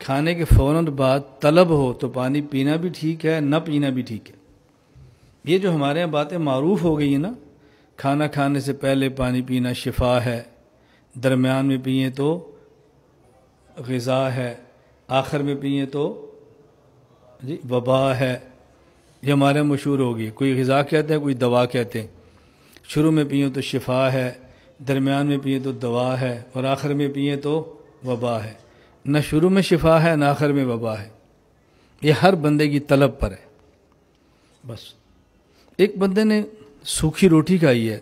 کھانے کے فوراً بعد طلب ہو تو پانی پینا بھی ٹھیک ہے، نہ پینا بھی ٹھیک ہے۔ یہ جو ہمارے یہاں باتیں معروف ہو گئی ہیں نا، کھانا کھانے سے پہلے پانی پینا شفا ہے، درمیان میں پئیں تو غذا ہے، آخر میں پئیں تو جی وبا ہے، یہ ہمارے مشہور ہوگی۔ کوئی غذا کہتے ہیں، کوئی دوا کہتے ہیں۔ شروع میں پئیں تو شفا ہے، درمیان میں پئیں تو دوا ہے، اور آخر میں پئیں تو وبا ہے۔ نہ شروع میں شفا ہے، نہ آخر میں وبا ہے۔ یہ ہر بندے کی طلب پر ہے۔ بس ایک بندے نے سوکھی روٹی کھائی ہے،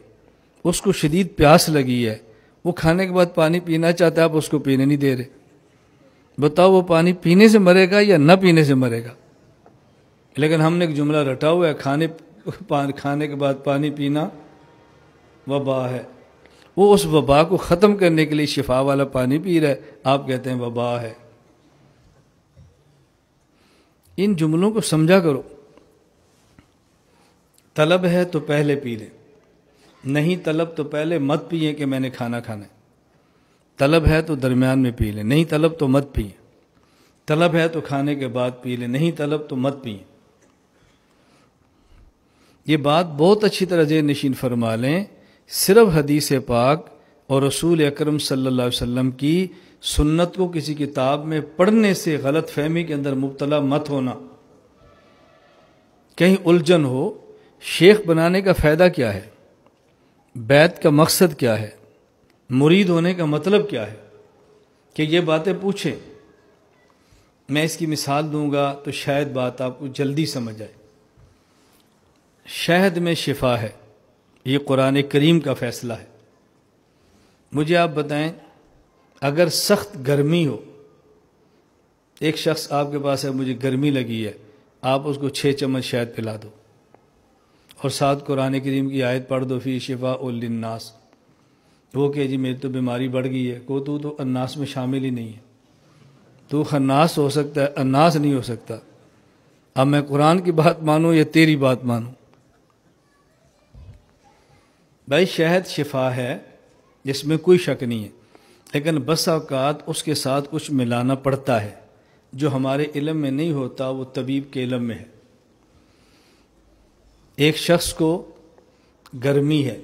اس کو شدید پیاس لگی ہے، وہ کھانے کے بعد پانی پینا چاہتا ہے، آپ اس کو پینے نہیں دے رہے۔ بتاؤ وہ پانی پینے سے مرے گا یا نہ پینے سے مرے گا؟ لیکن ہم نے ایک جملہ رٹا ہوا ہے، کھانے کے بعد پانی پینا وبا ہے۔ وہ اس وبا کو ختم کرنے کے لیے شفا والا پانی پی رہا ہے، آپ کہتے ہیں وبا ہے۔ ان جملوں کو سمجھا کرو۔ طلب ہے تو پہلے پی لیں، نہیں طلب تو پہلے مت پئیں کہ میں نے کھانا کھانا ہے۔ طلب ہے تو درمیان میں پی لیں، نہیں طلب تو مت پئیں۔ طلب ہے تو کھانے کے بعد پی لیں، نہیں طلب تو مت پئیں۔ یہ بات بہت اچھی طرح ذہن نشین فرما لیں، صرف حدیث پاک اور رسول اکرم صلی اللہ علیہ وسلم کی سنت کو کسی کتاب میں پڑھنے سے غلط فہمی کے اندر مبتلا مت ہونا۔ کہیں الجھن ہو، شیخ بنانے کا فائدہ کیا ہے، بیعت کا مقصد کیا ہے، مرید ہونے کا مطلب کیا ہے، کہ یہ باتیں پوچھیں۔ میں اس کی مثال دوں گا تو شاید بات آپ کو جلدی سمجھ آئے۔ شہد میں شفا ہے، یہ قرآن کریم کا فیصلہ ہے۔ مجھے آپ بتائیں، اگر سخت گرمی ہو، ایک شخص آپ کے پاس ہے، مجھے گرمی لگی ہے، آپ اس کو 6 چمچ شہد پلا دو اور ساتھ قرآن کریم کی آیت پڑھ دو، فی شفاء للناس۔ وہ کہ جی میری تو بیماری بڑھ گئی ہے، تو الناس میں شامل ہی نہیں ہے، تو خناس ہو سکتا ہے، الناس نہیں ہو سکتا۔ اب میں قرآن کی بات مانوں یا تیری بات مانوں؟ بھائی شہد شفا ہے، جس میں کوئی شک نہیں ہے، لیکن بس اوقات اس کے ساتھ کچھ ملانا پڑتا ہے جو ہمارے علم میں نہیں ہوتا، وہ طبیب کے علم میں ہے۔ ایک شخص کو گرمی ہے،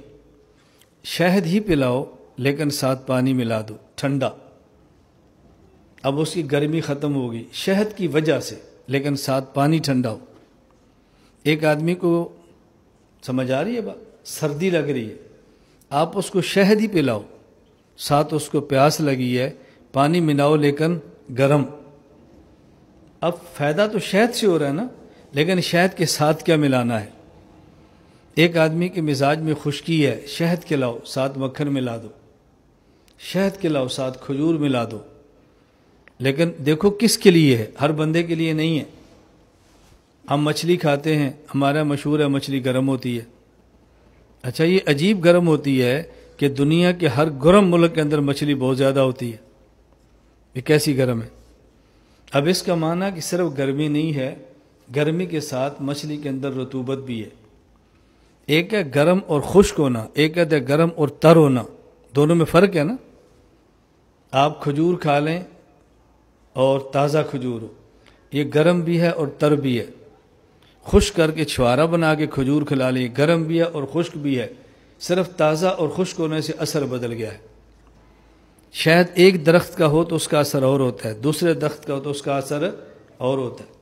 شہد ہی پلاؤ لیکن ساتھ پانی ملا دو ٹھنڈا، اب اس کی گرمی ختم ہوگی شہد کی وجہ سے، لیکن ساتھ پانی ٹھنڈا ہو۔ ایک آدمی کو سمجھ آ رہی ہے بات، سردی لگ رہی ہے، آپ اس کو شہد ہی پلاؤ، ساتھ اس کو پیاس لگی ہے، پانی ملاؤ لیکن گرم۔ اب فائدہ تو شہد سے ہو رہا ہے نا، لیکن شہد کے ساتھ کیا ملانا ہے؟ ایک آدمی کے مزاج میں خشکی ہے، شہد کھلاؤ ساتھ مکھن ملا دو، شہد کھلاؤ ساتھ کھجور ملا دو، لیکن دیکھو کس کے لیے ہے، ہر بندے کے لیے نہیں ہے۔ ہم مچھلی کھاتے ہیں، ہمارا مشہور ہے مچھلی گرم ہوتی ہے۔ اچھا یہ عجیب گرم ہوتی ہے کہ دنیا کے ہر گرم ملک کے اندر مچھلی بہت زیادہ ہوتی ہے، یہ کیسی گرم ہے؟ اب اس کا معنی کہ صرف گرمی نہیں ہے، گرمی کے ساتھ مچھلی کے اندر رطوبت بھی ہے۔ ایک ہے گرم اور خشک ہونا، ایک ہے گرم اور تر ہونا، دونوں میں فرق ہے نا۔ آپ کھجور کھا لیں اور تازہ کھجور ہو، یہ گرم بھی ہے اور تر بھی ہے۔ خشک کر کے چھوارا بنا کے کھجور کھلا لیں، گرم بھی ہے اور خشک بھی ہے، صرف تازہ اور خشک ہونے سے اثر بدل گیا ہے۔ شاید ایک درخت کا ہو تو اس کا اثر اور ہوتا ہے، دوسرے درخت کا ہو تو اس کا اثر اور ہوتا ہے۔